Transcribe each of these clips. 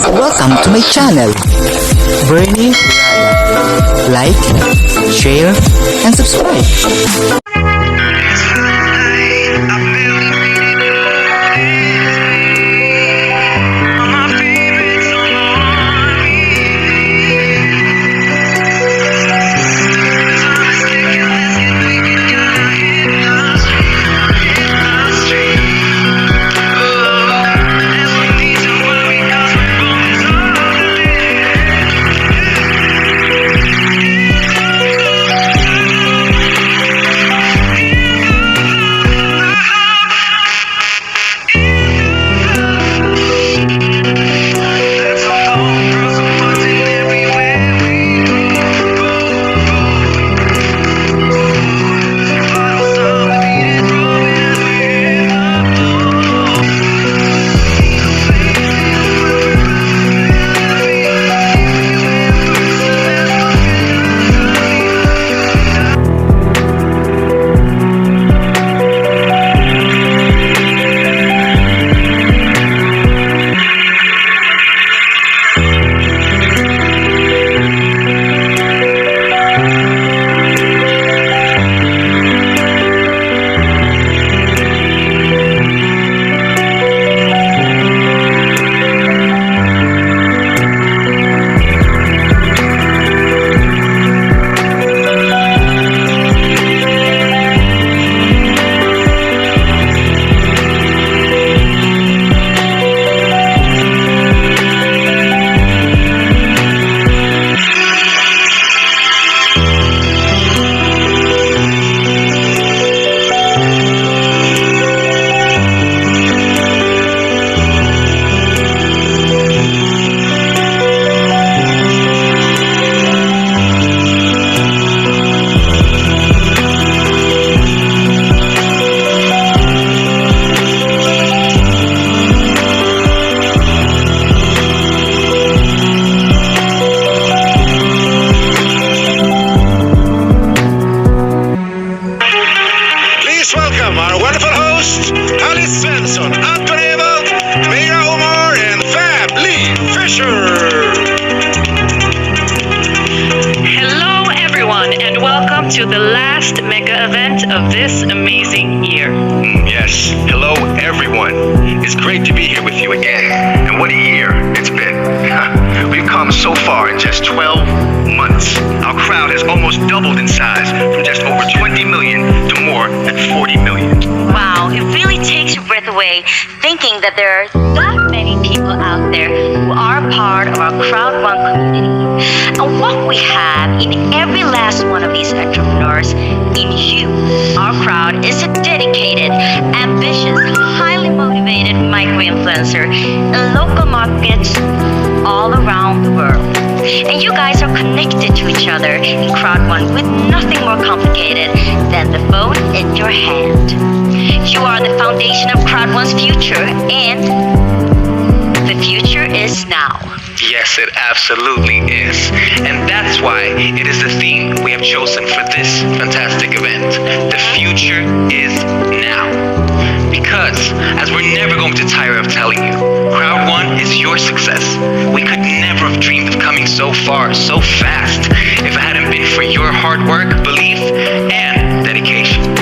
Welcome to my channel, Bernie Rada. Like, share, and subscribe. To the last mega event of this amazing year. Yes, hello everyone. It's great to be here with you again. And what a year it's been. We've come so far in just 12 months. Our crowd has almost doubled in size from just over 20 million to more than 40 million. Wow, it really takes your breath away thinking that there are that many people out there who are part of our CROWD1 community. And what we have in every last one of these entrepreneurs, in you, our crowd, is a dedicated, ambitious, highly motivated micro-influencer in local markets all around the world. And you guys are connected to each other in CROWD1 with nothing more complicated than the phone in your hand. You are the foundation of CROWD1's future, and the future is now. Yes, it absolutely is. And that's why it is the theme we have chosen for this fantastic event. The future is now. Because, as we're never going to tire of telling you, CROWD1 is your success. We could never have dreamed of coming so far, so fast, if it hadn't been for your hard work, belief, and dedication.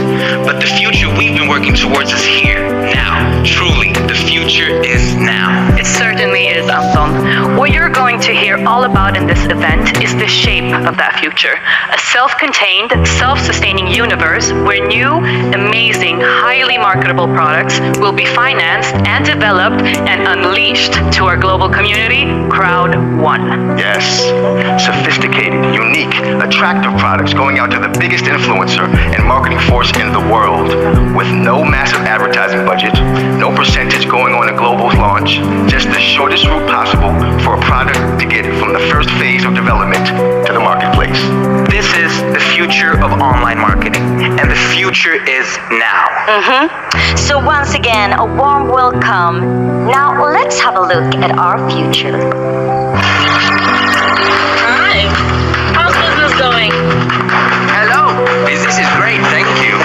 But the future we've been working towards is here, now. Truly, the future is now. It certainly is, Anton. What you're going to hear all about in this event is the shape of that future. A self-contained, self-sustaining universe where new, amazing, highly marketable products will be financed and developed and unleashed to our global community, CROWD1. Yes, sophisticated, unique, attractive products going out to the biggest influencer and marketing force in the world with no massive advertising budget, no percentage going on a global launch, just the shortest route possible for a product to get from the first phase of development to the marketplace. This is the future of online marketing, and the future is now. So once again, a warm welcome. Now let's have a look at our future. Hi, how's business going? Hello, business is great, thank you.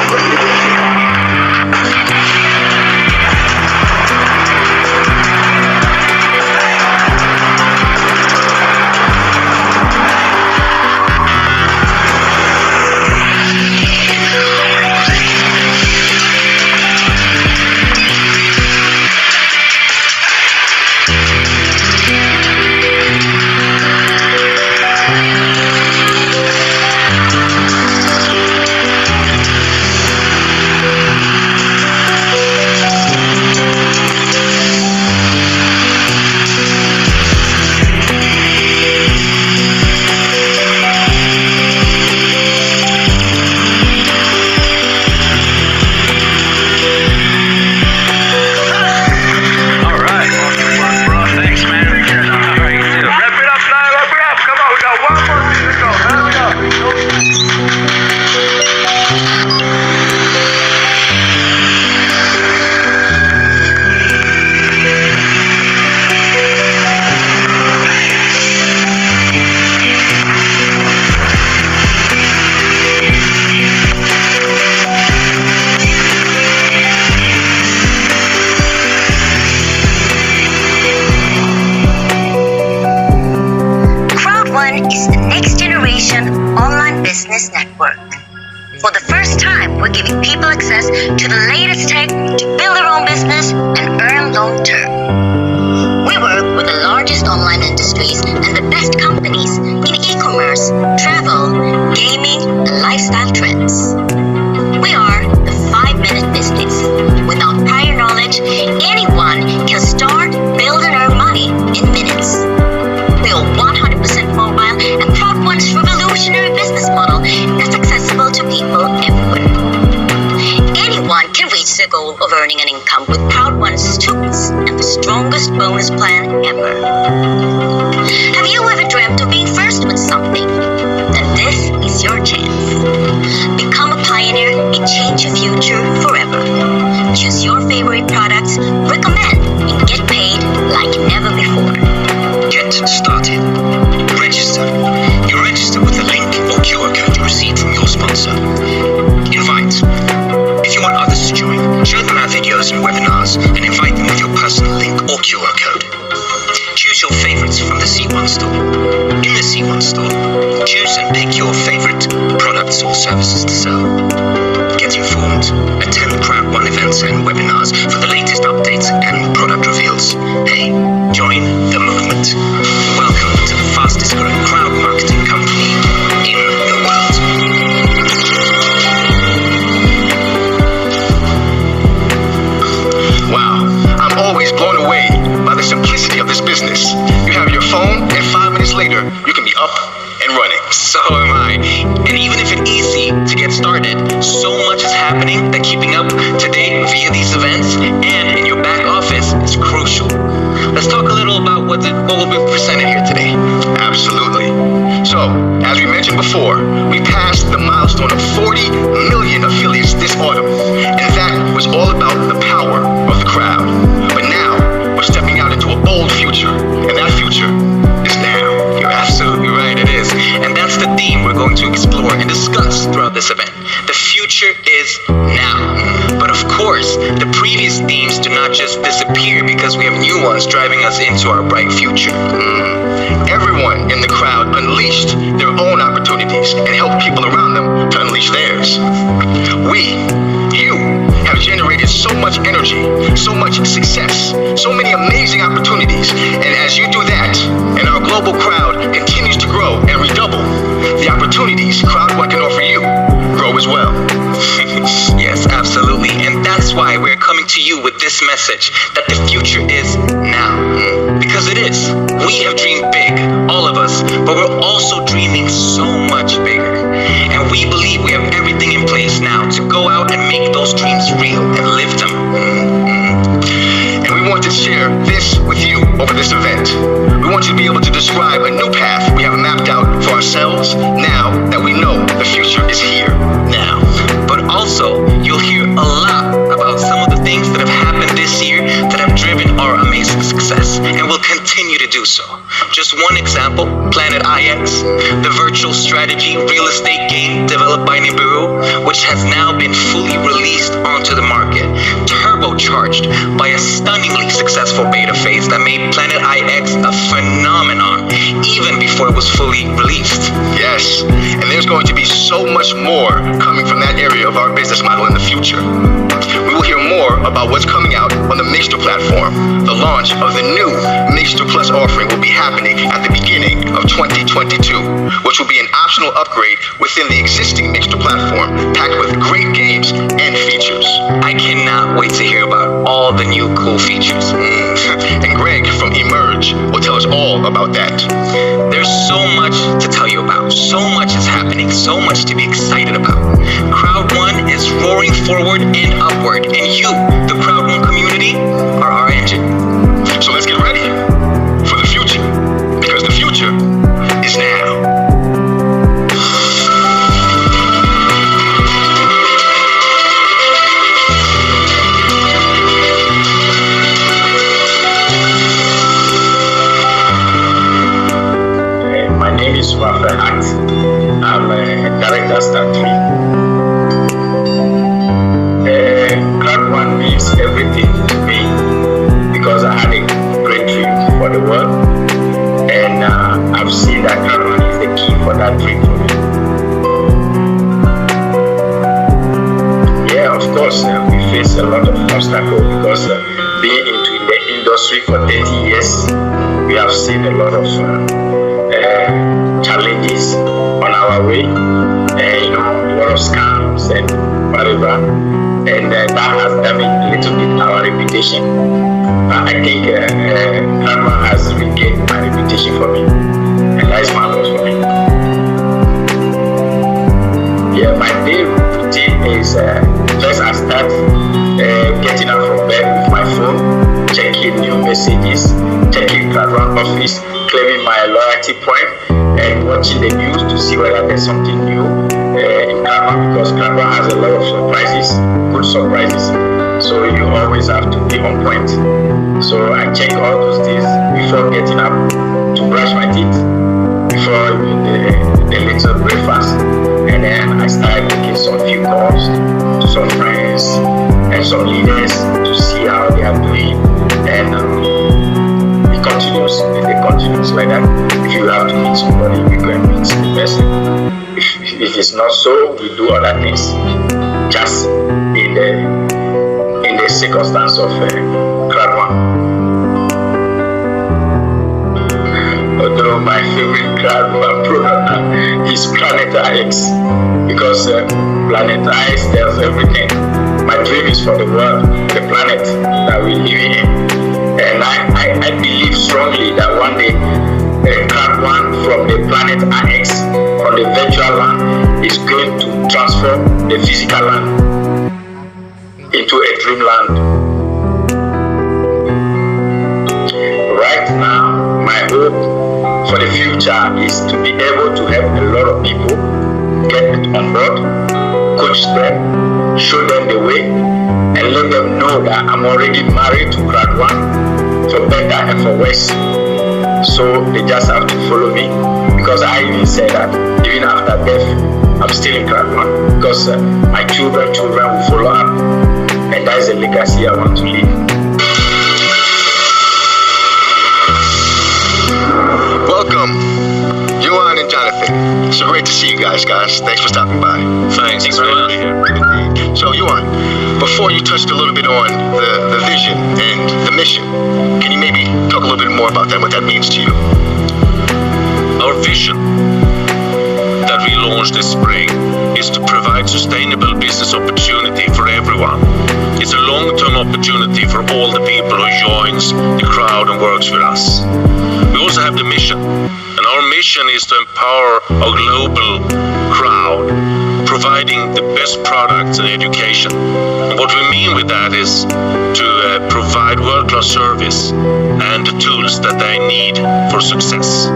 Business Network. For the first time, we're giving people access to the latest tech to build their own business and earn long term. We work with the largest online industries and the best companies in e-commerce, travel, gaming, and lifestyle trends. We are the 5-minute business. Without prior knowledge, anyone can start, build, and earn money in minutes. We are 100% mobile, and CROWD1's revolutionary business model that's accessible to people everywhere. Anyone can reach their goal of earning an income with CROWD1's tools and the strongest bonus plan ever. Have you ever dreamt of being first with something? Then this is your chance. Become a pioneer and change your future forever. Choose your favorite products, recommend, and get paid like never before. Get started. Register. You register with the link or QR code you received from your sponsor. Invite. If you want others to join, show them our videos and webinars and invite them with your personal link or QR code. Choose your favorites from the C1 store. In the C1 store, choose and pick your favorite products or services to sell. Get informed. Attend CROWD1 events and webinars for the latest updates and product reveals. Hey, join the movement. Welcome to the fastest growing crowd marketing company in the world. Wow, I'm always blown away by the simplicity of this business. You have your phone, and 5 minutes later, you can be up and running. So am I. And even if it's easy to get started, so much is happening that keeping up to date via these events and in your back office is crucial. Let's talk a little about what will be presented here today. Absolutely. So, as we mentioned before, we passed the milestone of 40 million affiliates this autumn, and that was all about the power of the crowd. But now, we're stepping out into a bold future, and that future is now. You're absolutely right, it is. And that's the theme we're going to explore and discuss throughout this event. The future is now. But of course, the previous themes do not just disappear because we have new ones driving us into our bright future. Everyone in the crowd unleashed their own opportunities and helped people around them to unleash theirs. You have generated so much energy, so much success, so many amazing opportunities. And as you do that, and our global crowd continues to grow and redouble, the opportunities CROWD1 can offer you grow as well. Yes, absolutely. And that's why we're coming to you with this message that the future is now. Because it is. We have dreamed big, all of us, but we're also dreaming so much bigger. And we believe we have everything in place now to go out and make those dreams real and live them. And we want to share this with you over this event. We want you to be able to describe a new path we have mapped out for ourselves now that we know the future is here now. But also, you'll hear a lot about some of the things that have happened this year that have driven our amazing success and will continue to do so. Just one example, Planet IX, the virtual strategy real estate game developed by Nibiru, which has now been fully released onto the market, turbocharged by a stunningly successful beta phase that made Planet IX a phenomenon even before it was fully released. Yes, and there's going to be so much more coming from that area of our business model in the future. We will hear more about what's coming out on the Mixter platform. The launch of the new Mixter Plus offering will be happening at the beginning of 2022, which will be an optional upgrade within the existing Mixter platform, packed with great games and features. I cannot wait to hear about all the new cool features. And Greg from Emerge will tell us all about that. There's so much to tell you about. So much is happening. So much to be excited about. CROWD1 is roaring forward and upward, and you, the CROWD1 community, are our engine. So let's get ready for the future, because the future is now. My name is Rafael Hart. I'm a director staff 3. CROWD1 means everything to me because I had a great dream for the world, and I've seen that CROWD1 is the key for that dream for me. obstacle because being into the industry for 30 years, we have seen a lot of challenges on our way. A lot of scams and whatever, and that has damaged a little bit our reputation. But I think Karma has regained my reputation for me, and that is marvelous for me. Yeah, my day routine is first I start getting up from bed with my phone, checking new messages, checking CROWD1 office, claiming my loyalty point, and watching the news to see whether there's something new in CROWD1, because CROWD1 has a lot of surprises, good surprises. So you always have to be on point. So I check all those things before getting up to brush my teeth, before the little breakfast, and then I start making some few calls to some friends and some leaders to see how they are doing, and it continues like that. If you have to meet somebody, you go and meet the person. If it's not so, we do other things, just in the circumstance of CROWD1. Although my favorite CROWD1 program is Planet X, because Planet X tells everything. My dream is for the world, the planet that we live in, and I believe strongly that one day CROWD1 from the Planet X, from the virtual land, is going to transform the physical land into a dreamland. Right now, my hope for the future is to be able to help a lot of people get on board, coach them, show them the way, and let them know that I'm already married to CROWD1 for better and for worse. So they just have to follow me, because I even said that even after death, I'm still in CROWD1, because my children will follow up, and that is a legacy I want to leave. Welcome, Yuan and Jonathan. So great to see you guys. Thanks for stopping by. Thanks for having me here. So Yuan, before you touched a little bit on the vision and the mission, can you maybe talk a little bit more about that, what that means to you? Our vision that we launched this spring is to provide sustainable business opportunity for everyone. It's a long-term opportunity for all the people who joins the crowd and works with us. We also have the mission, and our mission is to empower our global crowd, providing the best products and education. And what we mean with that is to provide world-class service and the tools that they need for success.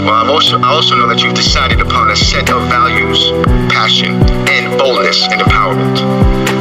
Well, I also know that you've decided upon a set of values, passion, and boldness and empowerment.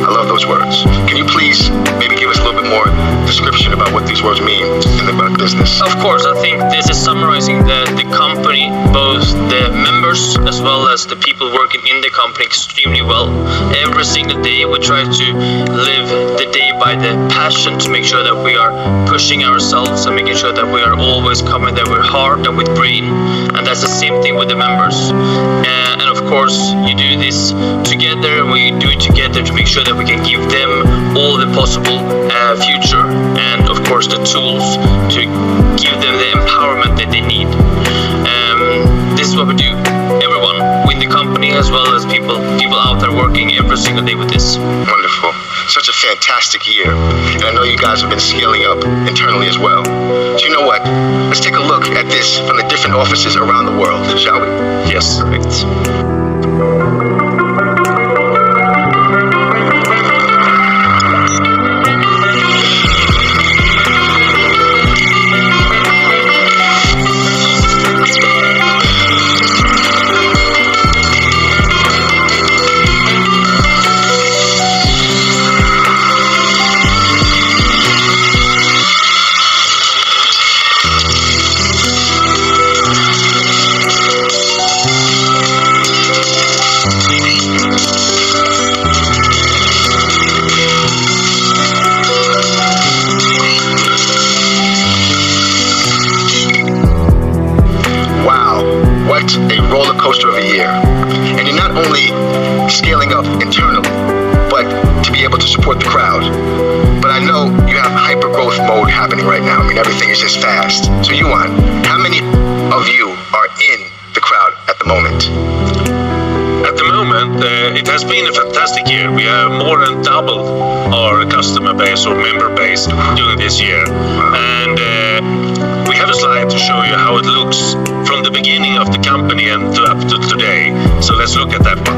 I love those words. Can you please maybe give us a little bit more description about what these words mean in the business? Of course, I think this is summarizing the company, both the members as well as the people working in the company extremely well. Every single day we try to live the day by the passion to make sure that we are pushing ourselves and making sure that we are always coming there with heart and with brain. And that's the same thing with the members. And of course, you do this together, and we do it together to make sure that we can give them all the possible future, and of course the tools to give them the empowerment that they need. This is what we do, everyone, in the company as well as people out there working every single day with this. Wonderful. Such a fantastic year. And I know you guys have been scaling up internally as well. So you know what? Let's take a look at this from the different offices around the world, shall we? Yes, correct. A roller coaster of a year. And you're not only scaling up internally, but to be able to support the crowd. But I know you have hyper growth mode happening right now. I mean, everything is just fast. So Yuan, how many of you are in the crowd at the moment? At the moment, it has been a fantastic year. We have more than doubled our customer base or member base during this year. And we have a slide to show you how it looks from the beginning of the company and up to today. So let's look at that one.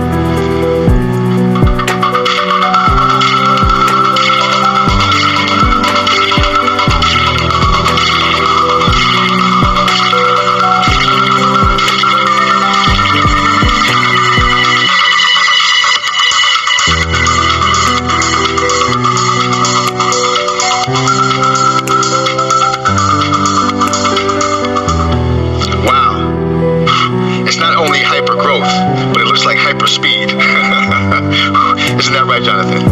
Speed. Isn't that right, Jonathan?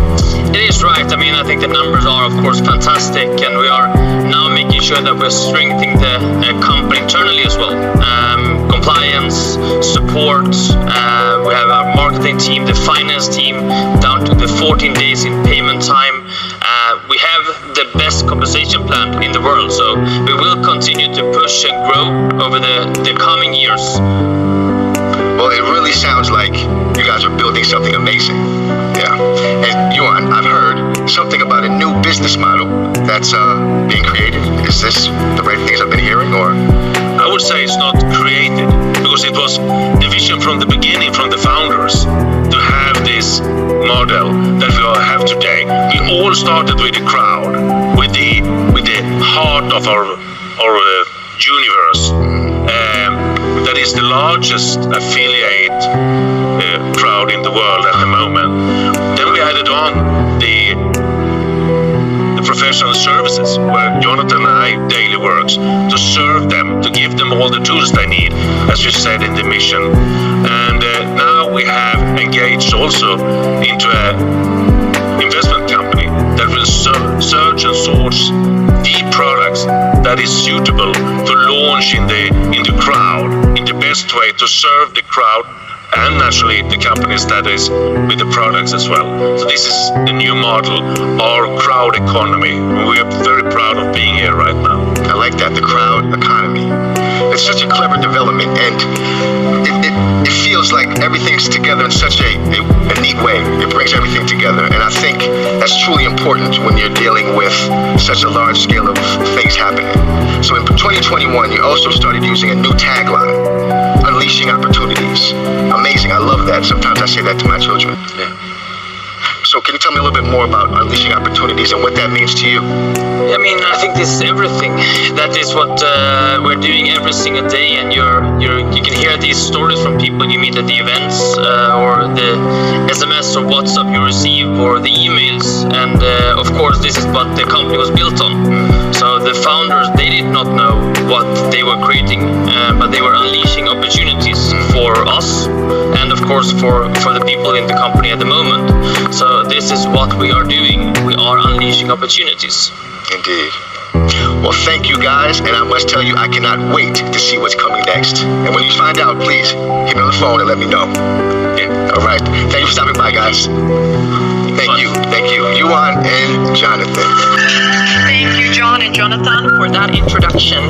It is right. I mean, I think the numbers are, of course, fantastic, and we are now making sure that we're strengthening the company internally as well. Compliance, support, we have our marketing team, the finance team, down to the 14 days in payment time. We have the best compensation plan in the world, so we will continue to push and grow over the coming years. Well, it really sounds like you guys are building something amazing. Yeah. And Yuan, I've heard something about a new business model that's being created. Is this the right things I've been hearing, or? I would say it's not created, because it was the vision from the beginning, from the founders, to have this model that we all have today. We all started with the crowd, with the heart of our universe. That is the largest affiliate crowd in the world at the moment. Then we added on the professional services, where Jonathan and I daily works to serve them, to give them all the tools they need, as we said in the mission. And now we have engaged also into an investment company that will search and source the products that is suitable to launch in the crowd in the best way to serve the crowd, and naturally the companies that is with the products as well. So this is the new model, our crowd economy. We are very proud of being here right now. I like that, the crowd economy. It's such a clever development, and it feels like everything's together in such a neat way. It brings everything together, and I think that's truly important when you're dealing with such a large scale of things happening. So in 2021, you also started using a new tagline, unleashing opportunities. Amazing, I love that. Sometimes I say that to my children. Yeah. So can you tell me a little bit more about unleashing opportunities and what that means to you? I mean, I think this is everything. That is what we're doing every single day, and you can hear these stories from people you meet at the events, or the SMS or WhatsApp you receive, or the emails, and of course this is what the company was built on. So the founders, they did not know what they were creating, but they were unleashing opportunities for us, and of course for the people in the company at the moment. So this is what we are doing. We are unleashing opportunities. Indeed. Well, thank you guys, and I must tell you, I cannot wait to see what's coming next. And when you find out, please hit me on the phone and let me know. Yeah. All right. Thank you for stopping by, guys. Thank you, Yuan and Jonathan. Thank you, John and Jonathan, for that introduction.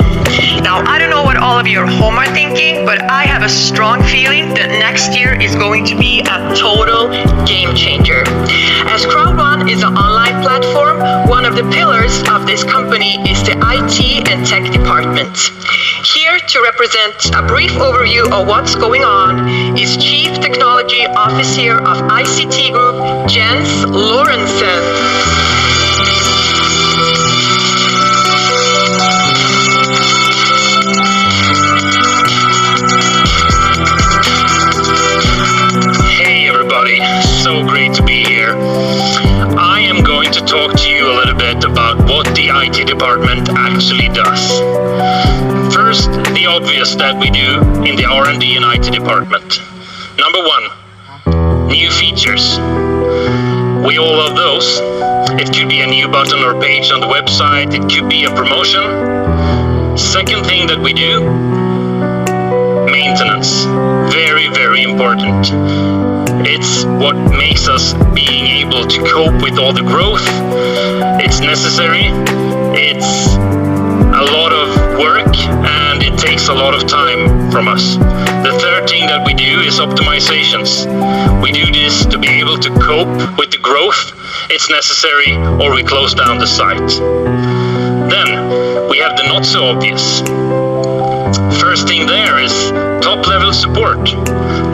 Now, I don't know what all of you at home are thinking, but I have a strong feeling that next year is going to be a total game changer. As CROWD1 is an online platform, one of the pillars of this company is the IT and tech department. Here to represent a brief overview of what's going on is Chief Technology Officer of ICT Group, Jens Lorentzen. So great to be here. I am going to talk to you a little bit about what the IT department actually does. First, the obvious that we do in the R&D and IT department. Number one, new features. We all love those. It could be a new button or page on the website. It could be a promotion. Second thing that we do, maintenance. Very, very important. It's what makes us being able to cope with all the growth. It's necessary. It's a lot of work and it takes a lot of time from us. The third thing that we do is optimizations. We do this to be able to cope with the growth. It's necessary or we close down the site. Then we have the not so obvious. First thing there is top level support.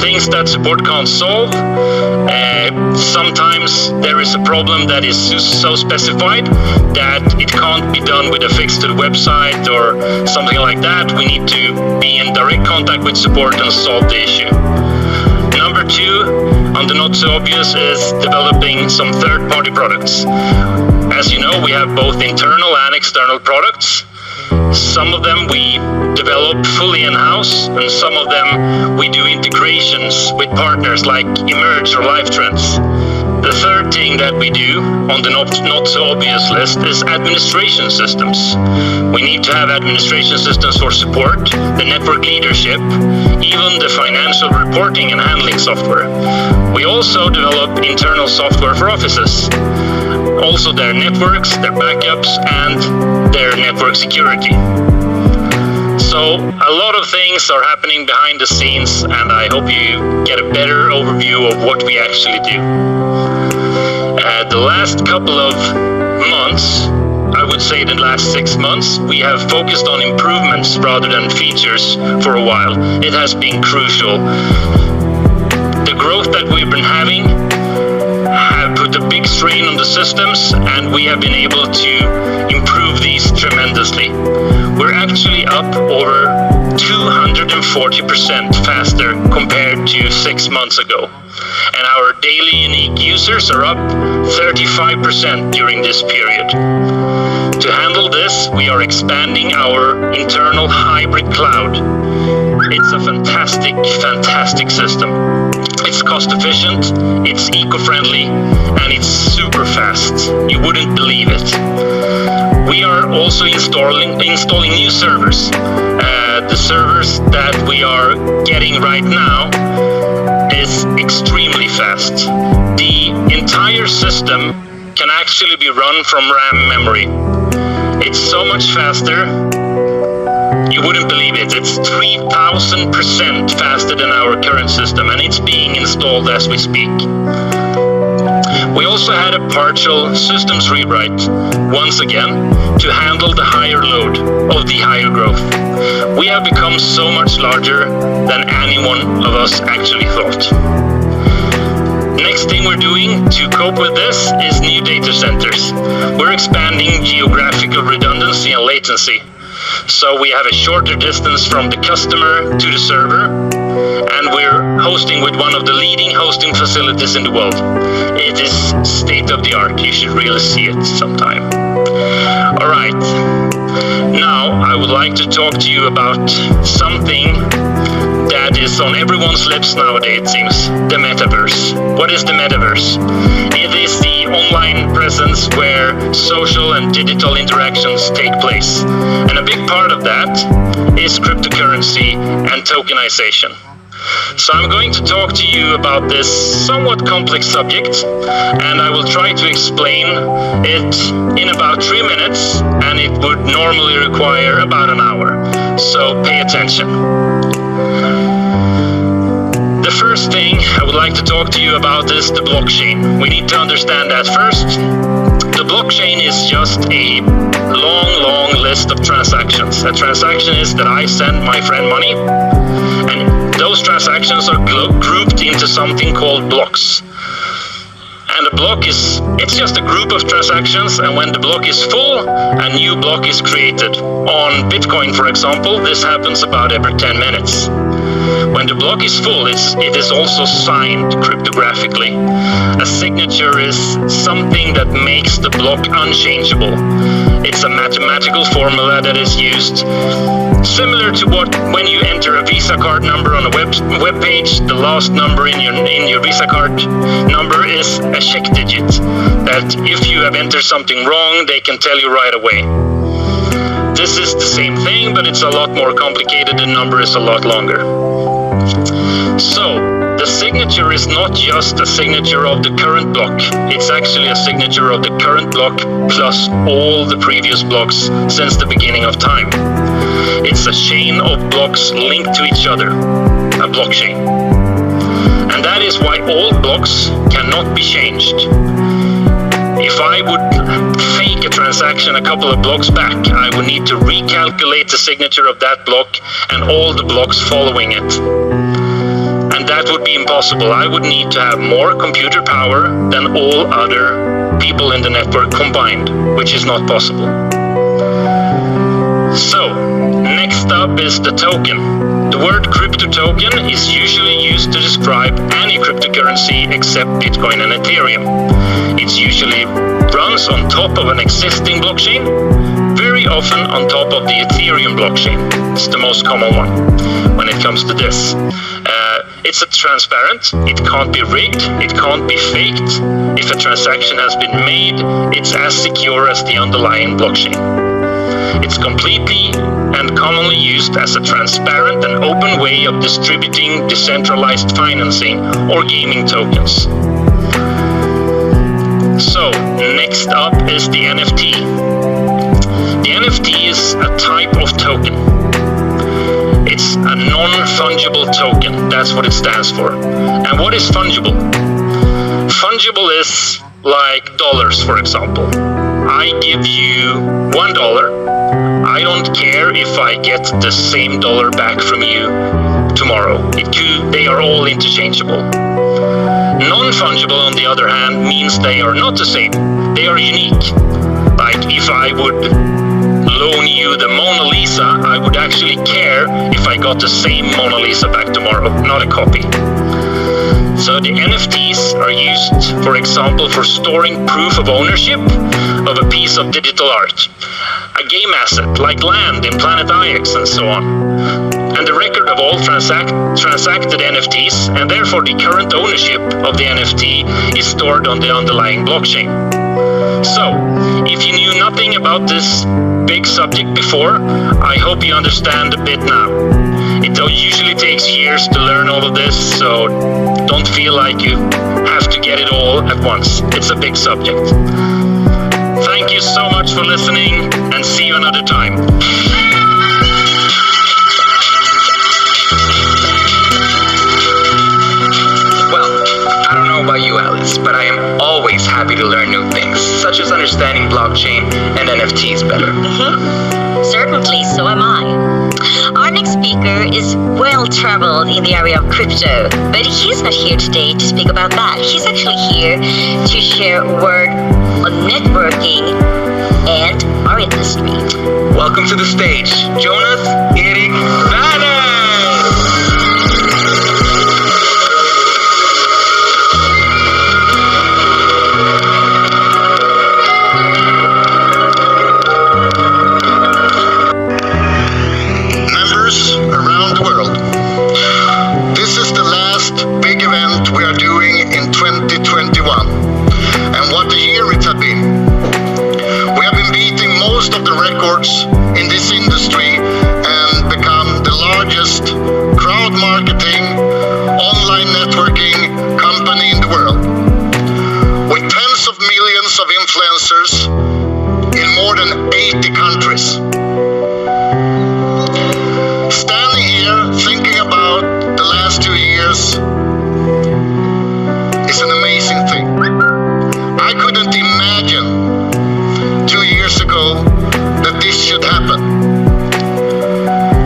Things that support can't solve. Sometimes there is a problem that is so specified that it can't be done with a fix to the website or something like that. We need to be in direct contact with support and solve the issue. Number 2, on the not so obvious, is developing some third-party products. As you know, we have both internal and external products. Some of them we develop fully in-house, and some of them we do integrations with partners like Emerge or LiveTrends. The third thing that we do on the not so obvious list is administration systems. We need to have administration systems for support, the network leadership, even the financial reporting and handling software. We also develop internal software for offices. Also their networks, their backups, and their network security. So a lot of things are happening behind the scenes, and I hope you get a better overview of what we actually do. The last couple of months, I would say the last 6 months, we have focused on improvements rather than features for a while. It has been crucial. The growth that we've been having have put a big strain on the systems, and we have been able to improve these tremendously. We're actually up over 240% faster compared to 6 months ago. And our daily unique users are up 35% during this period. To handle this, we are expanding our internal hybrid cloud. It's a fantastic, fantastic system. It's cost efficient, it's eco-friendly, and it's super fast. You wouldn't believe it. We are also installing new servers. The servers that we are getting right now is extremely fast. The entire system can actually be run from RAM memory. It's so much faster. You wouldn't believe it. It's 3,000% faster than our current system, and it's being installed as we speak. We also had a partial systems rewrite, once again, to handle the higher load of the higher growth. We have become so much larger than any one of us actually thought. Next thing we're doing to cope with this is new data centers. We're expanding geographical redundancy and latency. So we have a shorter distance from the customer to the server, and we're hosting with one of the leading hosting facilities in the world. It is state of the art. You should really see it sometime. All right. Now I would like to talk to you about something that is on everyone's lips nowadays, it seems. The Metaverse. What is the Metaverse? It is the online presence where social and digital interactions take place. And a big part of that is cryptocurrency and tokenization. So I'm going to talk to you about this somewhat complex subject, and I will try to explain it in about 3 minutes, and it would normally require about an hour. So pay attention. The first thing I would like to talk to you about is the blockchain. We need to understand that first. The blockchain is just a long list of transactions. A transaction is that I send my friend money, and those transactions are grouped into something called blocks. And a block it's just a group of transactions, and when the block is full, a new block is created. On Bitcoin, for example, this happens about every 10 minutes. When the block is full, it is also signed cryptographically. A signature is something that makes the block unchangeable. It's a mathematical formula that is used similar to when you enter a Visa card number on a web page, the last number in your Visa card number is a check digit that if you have entered something wrong, they can tell you right away. This is the same thing, but it's a lot more complicated. The number is a lot longer. So, the signature is not just a signature of the current block. It's actually a signature of the current block plus all the previous blocks since the beginning of time. It's a chain of blocks linked to each other, a blockchain. And that is why all blocks cannot be changed. If I would fake a transaction a couple of blocks back, I would need to recalculate the signature of that block and all the blocks following it. And that would be impossible. I would need to have more computer power than all other people in the network combined, which is not possible. So, next up is the token. The word crypto token is usually used to describe any cryptocurrency except Bitcoin and Ethereum. It usually runs on top of an existing blockchain, very often on top of the Ethereum blockchain. It's the most common one when it comes to this. It's a transparent, it can't be rigged, it can't be faked. If a transaction has been made, it's as secure as the underlying blockchain. It's completely and commonly used as a transparent and open way of distributing decentralized financing or gaming tokens. So, next up is the NFT. The NFT is a type of token. It's a non-fungible token. That's what it stands for. And what is fungible? Fungible is like dollars, for example. I give you $1. I don't care if I get the same dollar back from you tomorrow. They are all interchangeable. Non-fungible, on the other hand, means they are not the same. They are unique. Like if I would loan you the Mona Lisa, I would actually care if I got the same Mona Lisa back tomorrow, not a copy. So the NFTs are used, for example, for storing proof of ownership of a piece of digital art, a game asset like land in Planet IX and so on, and the record of all transacted NFTs, and therefore the current ownership of the NFT is stored on the underlying blockchain. So, if you knew nothing about this big subject before, I hope you understand a bit now. It usually takes years to learn all of this, so don't feel like you have to get it all at once. It's a big subject. Thank you so much for listening, and see you another time. Well, I don't know about you, Alice, but I am always happy to learn new things, such as understanding blockchain and NFTs better. Certainly, so am I. Our next speaker is well-traveled in the area of crypto, but he's not here today to speak about that. He's actually here to share a word on networking and our industry. Welcome to the stage, Jonas Erik Werner! Around the world. This is the last big event we are doing in 2021, and what a year it has been. We have been beating most of the records in this industry and become the largest crowd marketing, online networking company in the world, with tens of millions of influencers in more than 80 countries. Standing here thinking about the last 2 years is an amazing thing. I couldn't imagine 2 years ago that this should happen.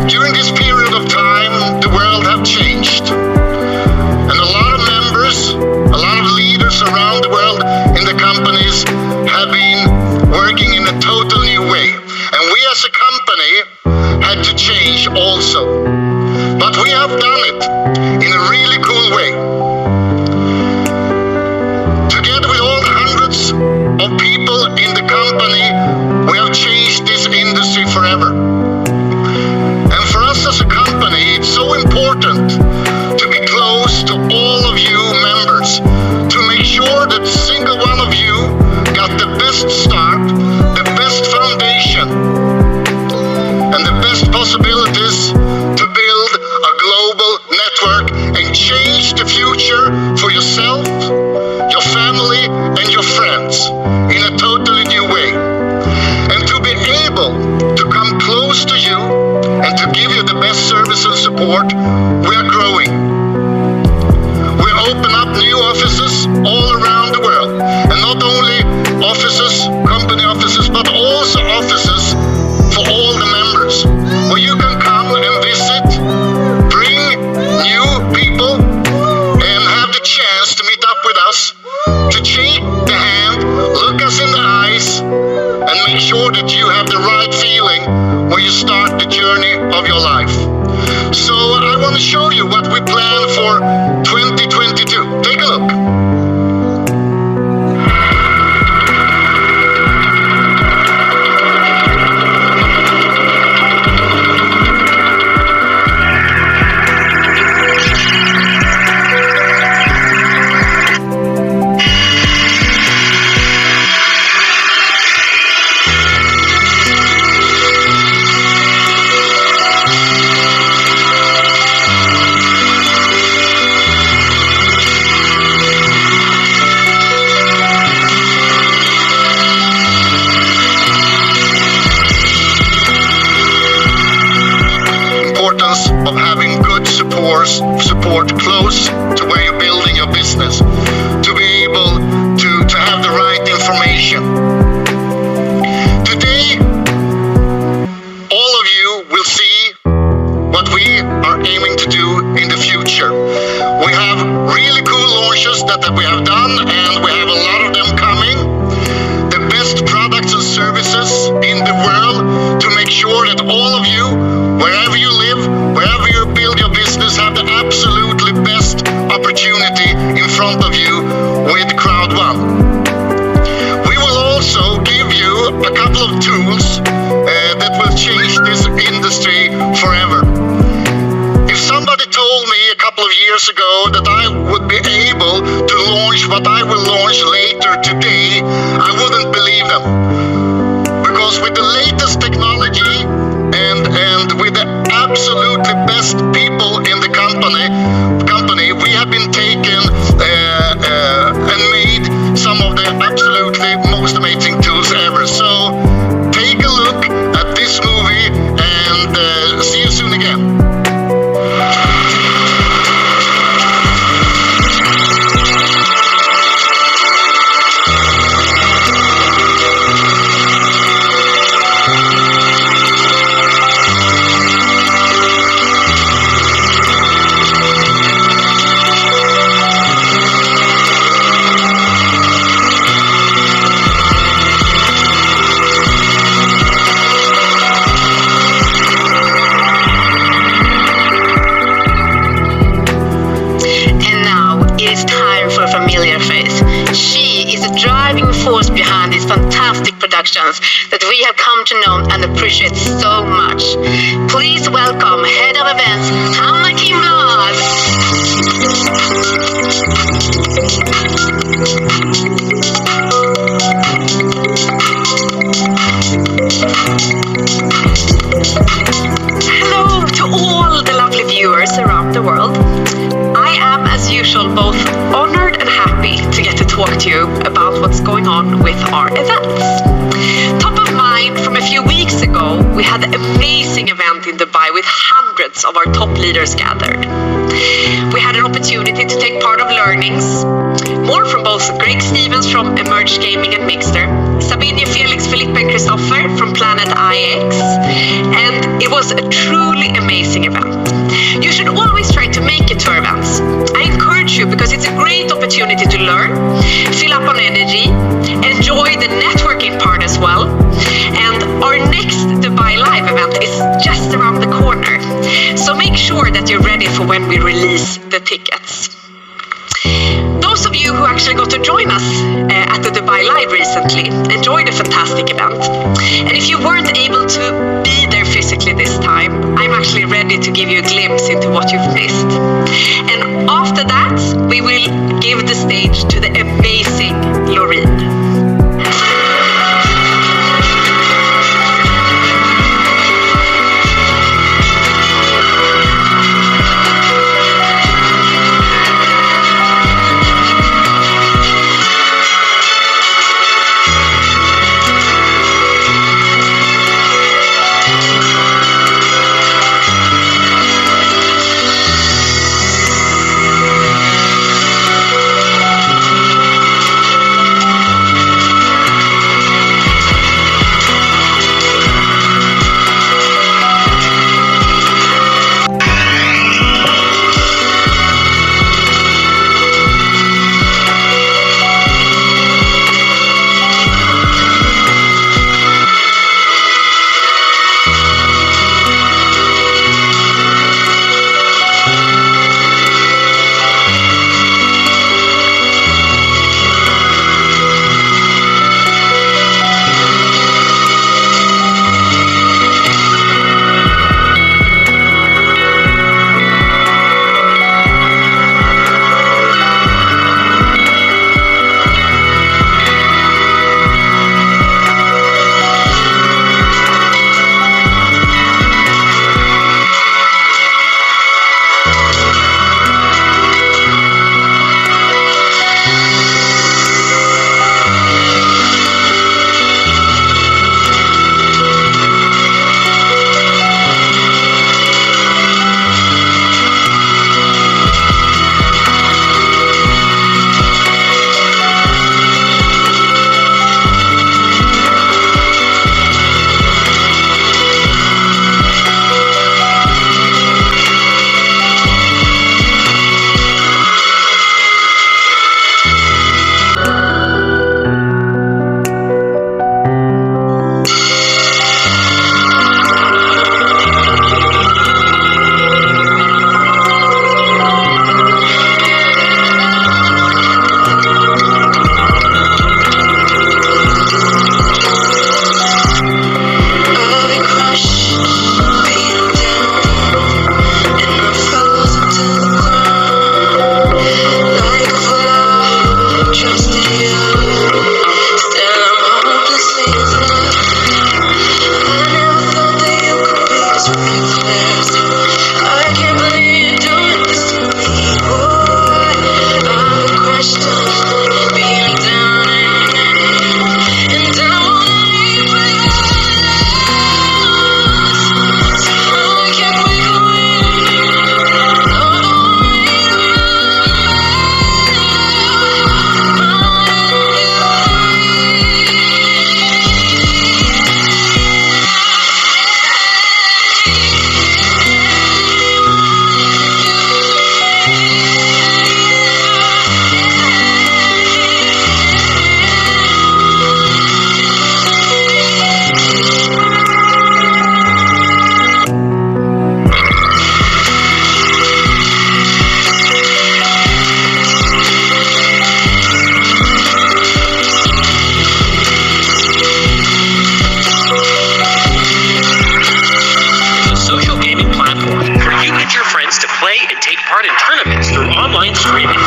During this period of time, the world have changed. And a lot of members, a lot of leaders around the world in the companies have been working in a total new way. And we as a company had to change also. But we have done it in a really cool way. Together with all the hundreds of people in the company, we have changed this industry forever. And for us as a company, it's so important to be close to all of you members, to make sure that single one of you got the best start, the best foundation, and the best possibilities to build a global network and change the future service and support, we are growing. We open up new offices all around the world, and not only offices, company offices, but also offices for all the members, where you can come and visit, bring new people, and have the chance to meet up with us, to shake the hand, look us in the eyes, and make sure that you have the right feeling when you start the journey of your life. So I want to show you what we plan for 2022. Take a look. Of having good support close to where you're building your business, to be able to have the right information. Today, all of you will see what we are aiming to do in the future. We have really cool launches that we have done, and we have a lot of them coming. The best products and services in the world to make sure that all of you, wherever you live, wherever you build your business, have the absolutely best opportunity in front of you with CROWD1. We will also give you a couple of tools that will change this industry forever. If somebody told me a couple of years ago that I would be able to launch what I will launch later today, I wouldn't believe them. Because with the latest technology and with the absolutely best people in the company, we have been taken and made some of the absolutely most amazing tools ever. So take a look at this movie and see you soon again. Fantastic productions that we have come to know and appreciate so much. Please welcome Head of Events, Hanna Kimblad. Hello to all the lovely viewers around the world. I am, as usual, both honored and happy to get to talk to you about what's going on with our events. Top of mind, from a few weeks ago, we had an amazing event in Dubai with hundreds of our top leaders gathered. We had an opportunity to take part of learnings, more from both Greg Stevens from Emerge Gaming and Mixter, Sabine, Felix, Felipe and Christopher from Planet IX, and it was a truly amazing event. You should always try to make it to our events. I encourage you because it's a great opportunity to learn, fill up on energy, enjoy the networking part as well. And our next Dubai Live event is just around the corner. So make sure that you're ready for when we release the tickets. Those of you who actually got to join us at the Dubai Live recently enjoyed a fantastic event. And if you weren't able to be there physically this time, I'm actually ready to give you a glimpse into what you've missed. And after that, we will give the stage to the amazing Loreen. left. I can't believe you're doing this to me, boy. I've crushed up, being down and I wanna leave with us. I can't wake away. part in tournaments through online streaming.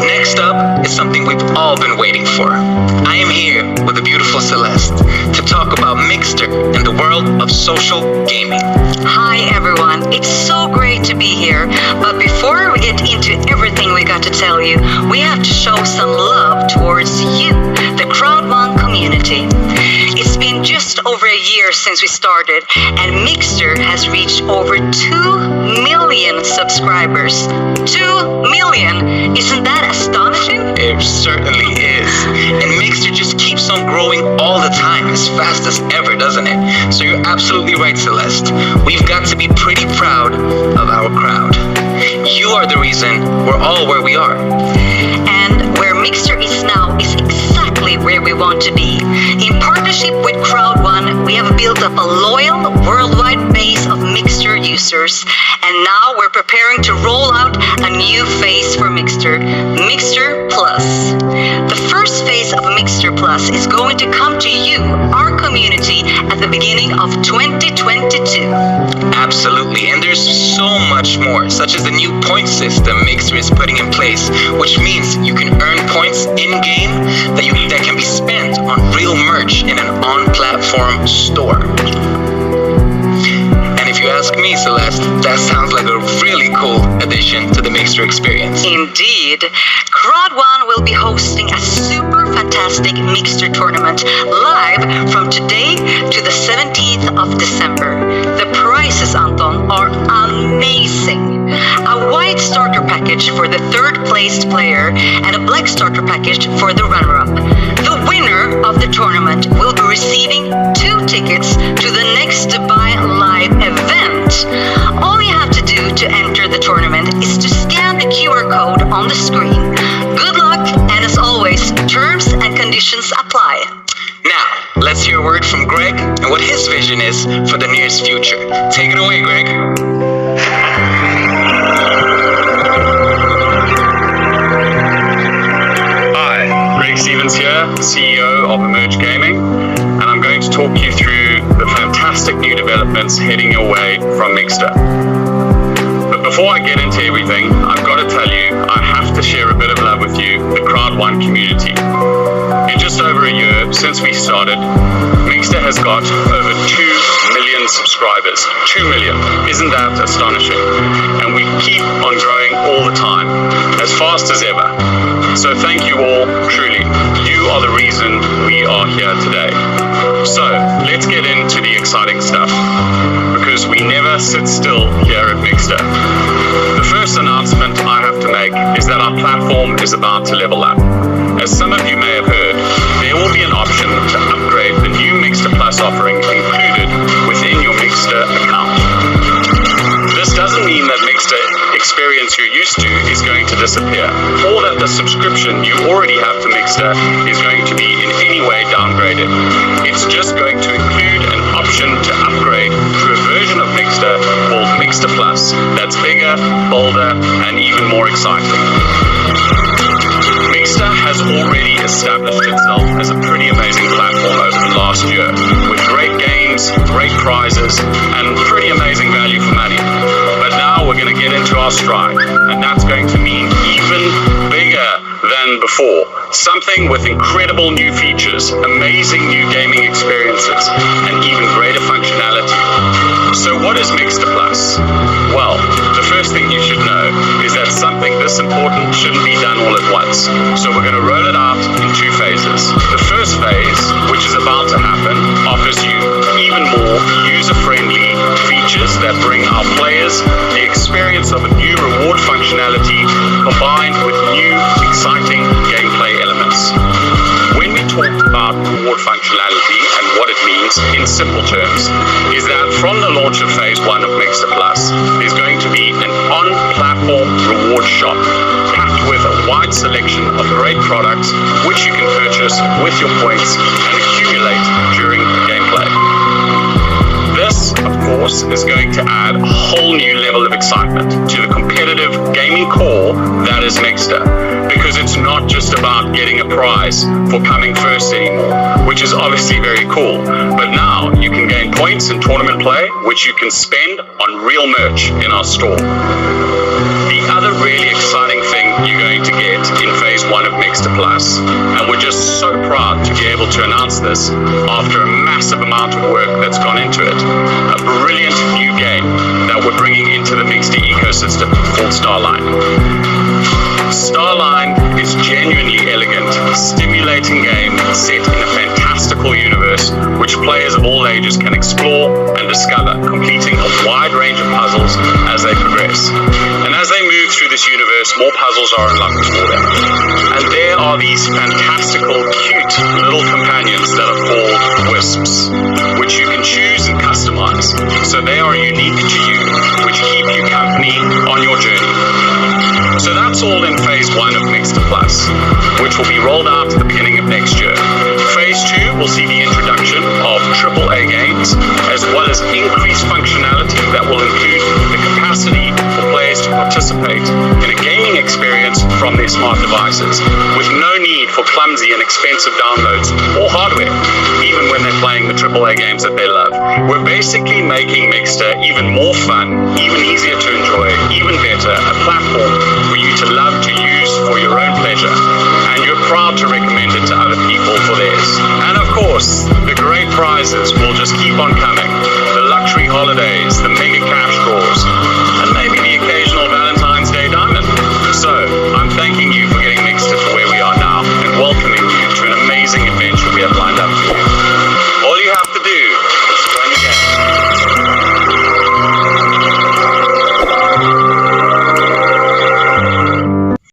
Next up is something we've all been waiting for. I am here with the beautiful Celeste to talk about Mixter and the world of social gaming. Hi everyone, it's so great to be here. But before we get into everything we got to tell you, we have to show some love towards you, the CROWD1 community. It's been just over a year since we started, and Mixter has reached over 2 million subscribers. 2 million! Isn't that astonishing? It certainly is. And Mixter just keeps on growing all the time, as fast as ever, doesn't it? So you're absolutely right, Celeste. We've got to be pretty proud of our crowd. You are the reason we're all where we are. And where Mixter is now is exactly where we want to be. In partnership with CROWD1, we have built up a loyal worldwide base of Mixter users, and now we're preparing to roll out a new phase for Mixter, Mixter Plus. The first phase of Mixter Plus is going to come to you, our community, at the beginning of 2022. Absolutely, and there's so much more, such as the new point system Mixter is putting in place, which means you can earn points in-game that can be spent on real merch in an on-platform store. And if you ask me, Celeste, that sounds like a really cool addition to the Mixter experience. Indeed. CROWD1 will be hosting a super fantastic Mixter tournament live from today to the 17th of December. The prizes, Anton, are amazing. A white starter package for the third placed player and a black starter package for the runner-up. The winner of the tournament will be receiving 2 tickets to the next Dubai Live event. All you have to do to enter the tournament is to scan the QR code on the screen. Good luck, and as always, terms and conditions apply. Now, let's hear a word from Greg and what his vision is for the nearest future. Take it away, Greg. Hi, Greg Stevens here, CEO of Emerge Gaming, and I'm going to talk you through the fantastic new developments heading your way from Mixter. But before I get into everything, I've got to tell you, I have to share a bit of love with you, the CROWD1 community. In just over a year since we started, Mixter has got over 2 million subscribers. 2 million. Isn't that astonishing? And we keep on growing all the time, as fast as ever. So thank you all, truly. You are the reason we are here today. So let's get into the exciting stuff, because we never sit still here at Mixter. The first announcement I have to make is that our platform is about to level up. As some of you may have heard, there will be an option to upgrade the new Mixter Plus offering included within your Mixter account. This doesn't mean that Mixter experience you're used to is going to disappear, or that the subscription you already have to Mixter is going to be in any way downgraded. It's just going to include an option to upgrade to a version of Mixter called Mixter Plus that's bigger, bolder, and even more exciting. Mixter has already established itself as a pretty amazing platform over the last year, with great games, great prizes, and pretty amazing value for money. But now we're going to get into our stride, and that's going to mean even bigger than than before. Something with incredible new features, amazing new gaming experiences, and even greater functionality. So what is Mixer Plus? Well, the first thing you should know is that something this important shouldn't be done all at once. So we're going to roll it out in 2 phases. The first phase, which is about to happen, offers you even more user-friendly features that bring our players the experience of a new reward functionality combined with new, exciting gameplay elements. When we talk about reward functionality and what it means in simple terms, is that from the launch of Phase 1 of Mixer Plus, there's going to be an on-platform reward shop packed with a wide selection of great products which you can purchase with your points and accumulate during gameplay. This, of course, is going to add a whole new level of excitement to the competitive gaming core that is Mixer, because it's not just about getting a prize for coming first anymore, which is obviously very cool, but now you can gain points in tournament play, which you can spend on real merch in our store. The other really exciting thing you're going to get in Phase 1 of Mixer Plus, and we're just so proud to be able to announce this after a massive amount of work that's gone into it, a brilliant new game that we're bringing into the Mixer ecosystem called Starline. Starline is genuinely elegant, stimulating game set in a fantastical universe which players of all ages can explore and discover, completing a wide range of puzzles as they progress. And as they move through this universe, more puzzles are unlocked for them. And there are these fantastical, cute little companions that are called Wisps, which you can choose and customize, so they are unique to you, which keep you company on your journey. So that's all in Phase 1 of Mixer Plus, which will be rolled out at the beginning of next year. Phase 2 will see the introduction of AAA games, as well as increased functionality that will include the capacity for players to participate in a gaming experience from their smart devices, with no need for clumsy and expensive downloads or hardware, even when they're playing the AAA games that they love. We're basically making Mixer even more fun, even easier to enjoy, even better, a platform for you to love to use for your own pleasure, and you're proud to recommend it to other people for theirs. And of course, the great prizes will just keep on coming. The luxury holidays, the mega cash draws,